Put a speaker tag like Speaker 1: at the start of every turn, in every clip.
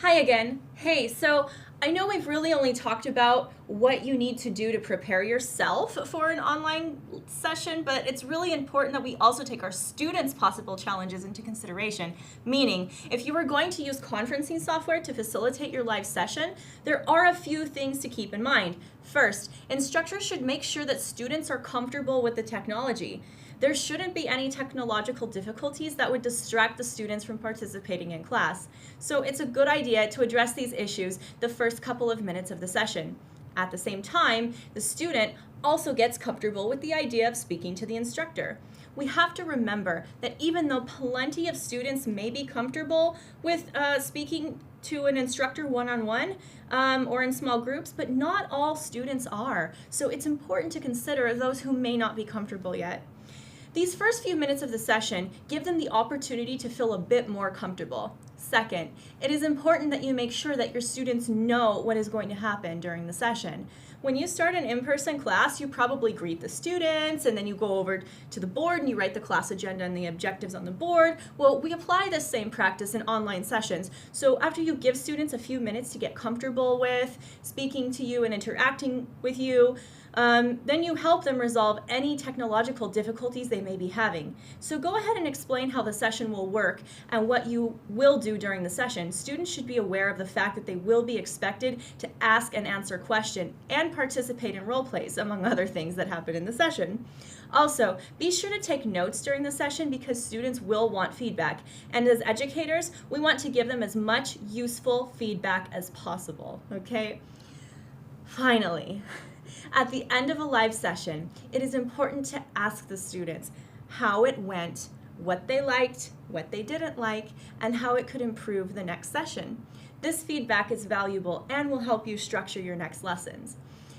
Speaker 1: Hi again. Hey, so I know we've really only talked about what you need to do to prepare yourself for an online session, but it's really important that we also take our students' possible challenges into consideration. Meaning, if you are going to use conferencing software to facilitate your live session, there are a few things to keep in mind. First, instructors should make sure that students are comfortable with the technology. There shouldn't be any technological difficulties that would distract the students from participating in class. So it's a good idea to address these issues the first couple of minutes of the session. At the same time, the student also gets comfortable with the idea of speaking to the instructor. We have to remember that even though plenty of students may be comfortable with speaking to an instructor one-on-one or in small groups, but not all students are. So it's important to consider those who may not be comfortable yet. These first few minutes of the session give them the opportunity to feel a bit more comfortable. Second, it is important that you make sure that your students know what is going to happen during the session. When you start an in-person class, you probably greet the students and then you go over to the board and you write the class agenda and the objectives on the board. Well, we apply this same practice in online sessions. So after you give students a few minutes to get comfortable with speaking to you and interacting with you, then you help them resolve any technological difficulties they may be having. So go ahead and explain how the session will work and what you will do during the session. Students should be aware of the fact that they will be expected to ask and answer questions and participate in role plays, among other things that happen in the session. Also, be sure to take notes during the session because students will want feedback. And as educators, we want to give them as much useful feedback as possible, okay? Finally, at the end of a live session, it is important to ask the students how it went, what they liked, what they didn't like, and how it could improve the next session. This feedback is valuable and will help you structure your next lessons.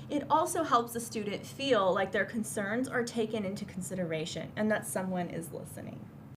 Speaker 1: It also helps the student feel like their concerns are taken into consideration and that someone is listening.